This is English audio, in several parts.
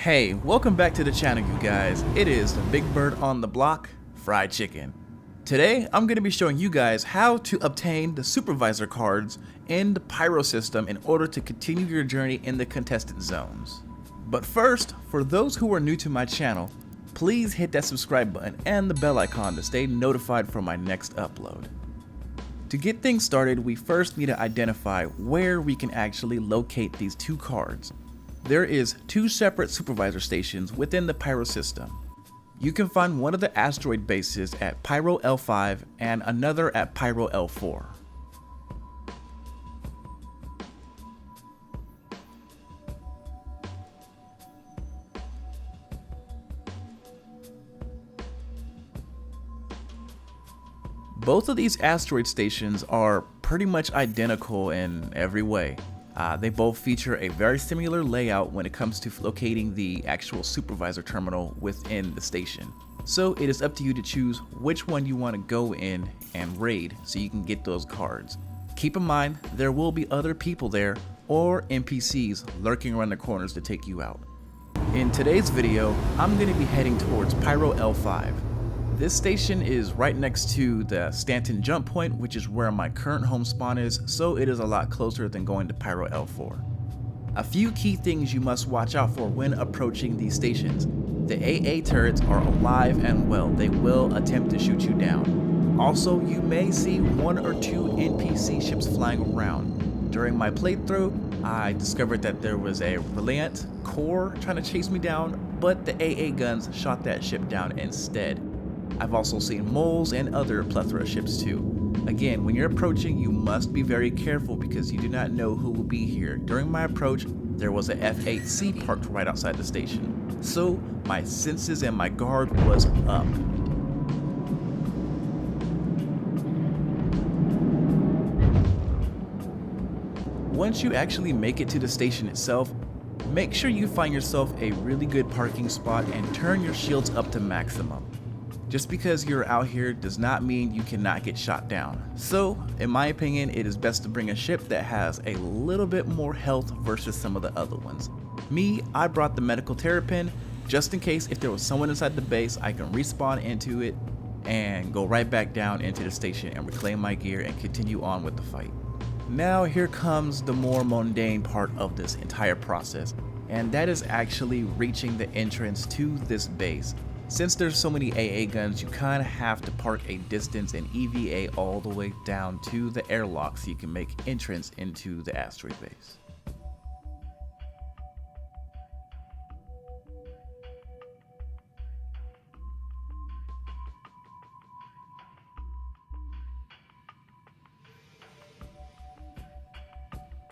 Hey, welcome back to the channel, you guys. It is the big bird on the block, Fried Chicken. Today, I'm going to be showing you guys how to obtain the Supervisor cards in the Pyro system in order to continue your journey in the contested zones. But first, for those who are new to my channel, please hit that subscribe button and the bell icon to stay notified for my next upload. To get things started, we first need to identify where we can actually locate these two cards. There is two separate supervisor stations within the Pyro system. You can find one of the asteroid bases at Pyro L5 and another at Pyro L4. Both of these asteroid stations are pretty much identical in every way. They both feature a very similar layout when it comes to locating the actual supervisor terminal within the station. So it is up to you to choose which one you want to go in and raid so you can get those cards. Keep in mind, there will be other people there or NPCs lurking around the corners to take you out. In today's video, I'm going to be heading towards Pyro L5. This station is right next to the Stanton jump point, which is where my current home spawn is, so it is a lot closer than going to Pyro L4. A few key things you must watch out for when approaching these stations. The AA turrets are alive and well. They will attempt to shoot you down. Also, you may see one or two NPC ships flying around. During my playthrough, I discovered that there was a Reliant core trying to chase me down, but the AA guns shot that ship down instead. I've also seen moles and other plethora ships too. Again, when you're approaching, you must be very careful because you do not know who will be here. During my approach, there was a F8C parked right outside the station. So my senses and my guard was up. Once you actually make it to the station itself, make sure you find yourself a really good parking spot and turn your shields up to maximum. Just because you're out here does not mean you cannot get shot down. So, in my opinion, it is best to bring a ship that has a little bit more health versus some of the other ones. Me, I brought the medical terrapin just in case if there was someone inside the base, I can respawn into it and go right back down into the station and reclaim my gear and continue on with the fight. Now here comes the more mundane part of this entire process, and that is actually reaching the entrance to this base. Since there's so many AA guns, you kind of have to park a distance and EVA all the way down to the airlock so you can make entrance into the asteroid base.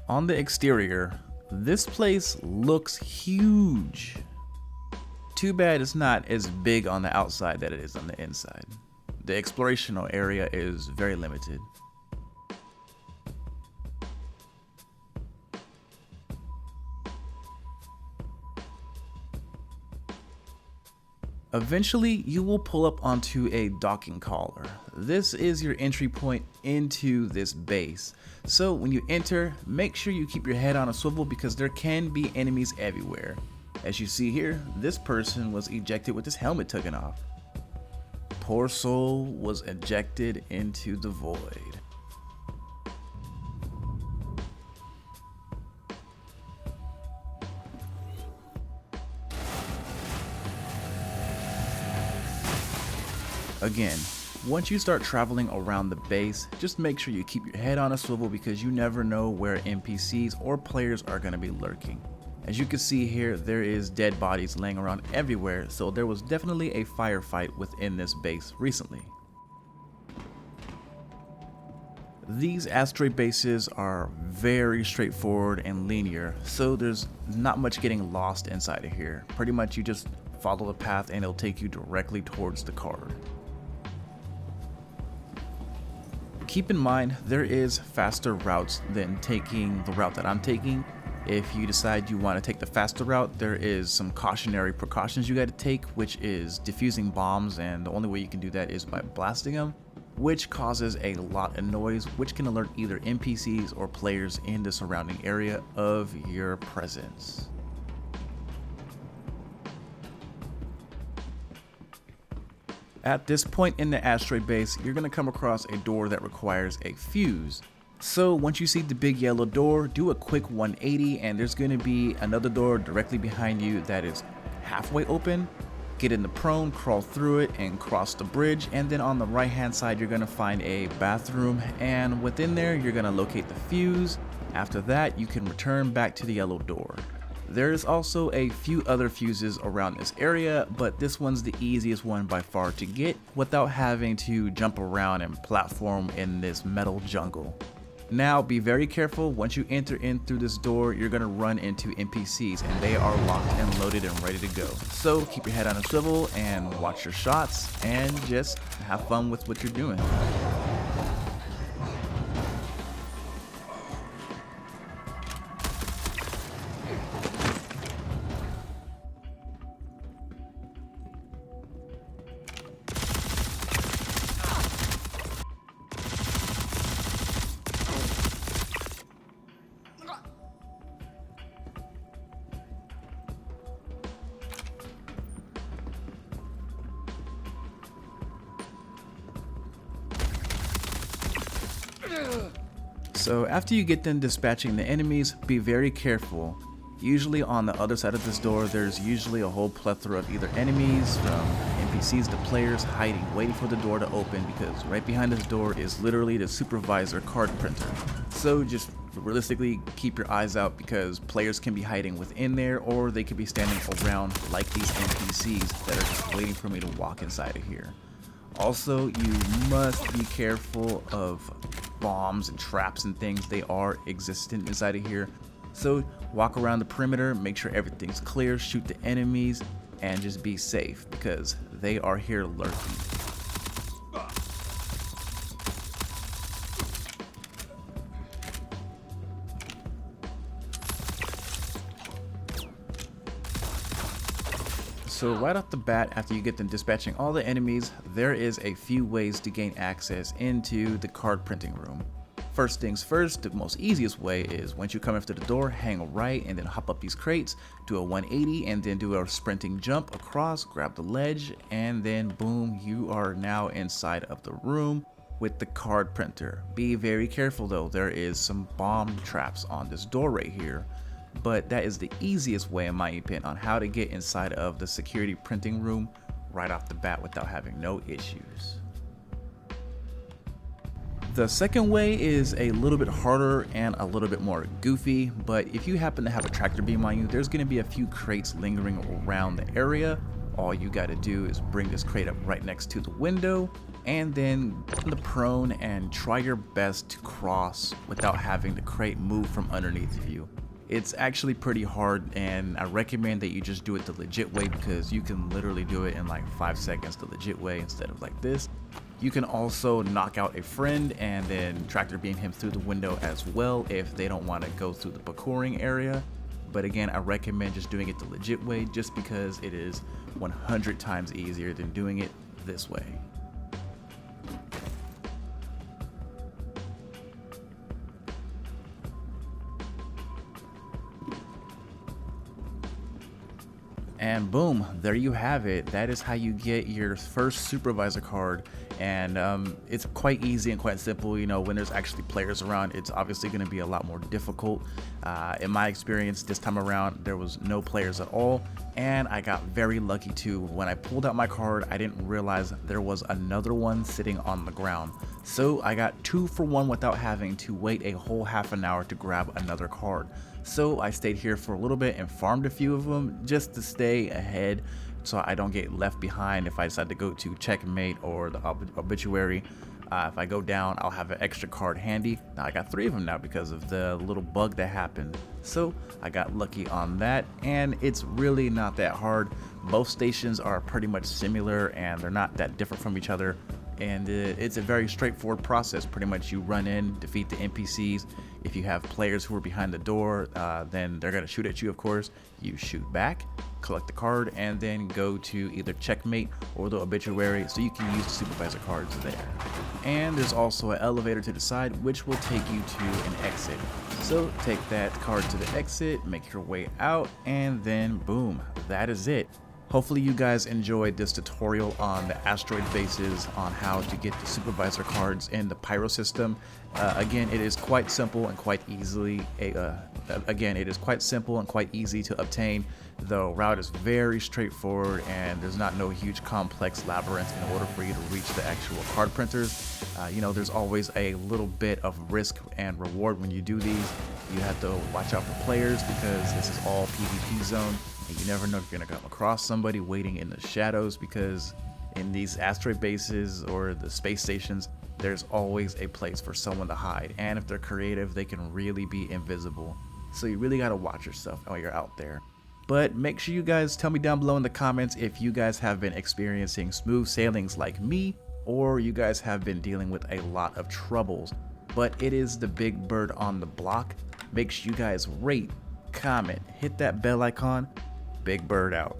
On the exterior, this place looks huge. Too bad it's not as big on the outside that it is on the inside. The explorational area is very limited. Eventually, you will pull up onto a docking collar. This is your entry point into this base. So when you enter, make sure you keep your head on a swivel because there can be enemies everywhere. As you see here, this person was ejected with his helmet taken off. Poor soul was ejected into the void. Again, once you start traveling around the base, just make sure you keep your head on a swivel because you never know where NPCs or players are going to be lurking. As you can see here, there is dead bodies laying around everywhere, so there was definitely a firefight within this base recently. These asteroid bases are very straightforward and linear, so there's not much getting lost inside of here. Pretty much you just follow the path and it'll take you directly towards the card. Keep in mind, there is faster routes than taking the route that I'm taking. If you decide you want to take the faster route, there is some cautionary precautions you got to take, which is defusing bombs, and the only way you can do that is by blasting them, which causes a lot of noise, which can alert either NPCs or players in the surrounding area of your presence. At this point in the asteroid base, you're going to come across a door that requires a fuse. So once you see the big yellow door, do a quick 180 and there's going to be another door directly behind you that is halfway open. Get in the prone, crawl through it and cross the bridge, and then on the right hand side you're going to find a bathroom, and within there you're going to locate the fuse. After that you can return back to the yellow door. There's also a few other fuses around this area, but this one's the easiest one by far to get without having to jump around and platform in this metal jungle. Now be very careful. Once you enter in through this door, you're going to run into NPCs and they are locked and loaded and ready to go. So keep your head on a swivel and watch your shots and just have fun with what you're doing. So after you get done dispatching the enemies, be very careful. Usually on the other side of this door, there's usually a whole plethora of either enemies, from NPCs to players hiding, waiting for the door to open, because right behind this door is literally the supervisor card printer. So just realistically keep your eyes out, because players can be hiding within there, or they could be standing around like these NPCs that are just waiting for me to walk inside of here. Also, you must be careful of bombs and traps and things. They are existent inside of here. So walk around the perimeter, make sure everything's clear, shoot the enemies, and just be safe, because they are here lurking. So right off the bat, after you get them dispatching all the enemies, there is a few ways to gain access into the card printing room. First things first, the most easiest way is once you come after the door, hang a right and then hop up these crates, do a 180 and then do a sprinting jump across, grab the ledge, and then boom, you are now inside of the room with the card printer. Be very careful though, there is some bomb traps on this door right here. But that is the easiest way in my opinion on how to get inside of the security printing room right off the bat without having no issues. The second way is a little bit harder and a little bit more goofy, but if you happen to have a tractor beam on you, there's going to be a few crates lingering around the area. All you got to do is bring this crate up right next to the window and then get in the prone and try your best to cross without having the crate move from underneath of you. It's actually pretty hard, and I recommend that you just do it the legit way, because you can literally do it in like 5 seconds the legit way instead of like this. You can also knock out a friend and then tractor beam him through the window as well if they don't want to go through the parkouring area. But again, I recommend just doing it the legit way, just because it is 100 times easier than doing it this way. And boom, there you have it. That is how you get your first supervisor card. And it's quite easy and quite simple. You know, when there's actually players around, it's obviously going to be a lot more difficult. In my experience, this time around, there was no players at all. And I got very lucky too. When I pulled out my card, I didn't realize there was another one sitting on the ground. So I got 2 for 1 without having to wait a whole half an hour to grab another card. So I stayed here for a little bit and farmed a few of them just to stay ahead, so I don't get left behind if I decide to go to checkmate or the obituary. If I go down, I'll have an extra card handy. Now I got 3 of them now because of the little bug that happened. So I got lucky on that, and it's really not that hard. Both stations are pretty much similar and they're not that different from each other. And it's a very straightforward process. Pretty much you run in, defeat the NPCs. If you have players who are behind the door, then they're gonna shoot at you, of course. You shoot back, collect the card, and then go to either checkmate or the obituary, so you can use the supervisor cards there. And there's also an elevator to the side, which will take you to an exit. So take that card to the exit, make your way out, and then boom, that is it. Hopefully you guys enjoyed this tutorial on the asteroid bases, on how to get the supervisor cards in the Pyro system. Again, it is quite simple and quite easy to obtain. The route is very straightforward and there's no huge complex labyrinth in order for you to reach the actual card printers. You know, there's always a little bit of risk and reward when you do these. You have to watch out for players because this is all PvP zone. And you never know if you're gonna come across somebody waiting in the shadows, because in these asteroid bases or the space stations, there's always a place for someone to hide. And if they're creative, they can really be invisible. So you really gotta watch yourself while you're out there. But make sure you guys tell me down below in the comments if you guys have been experiencing smooth sailings like me, or you guys have been dealing with a lot of troubles. But it is the big bird on the block. Make sure you guys rate, comment, hit that bell icon. Big Bird out.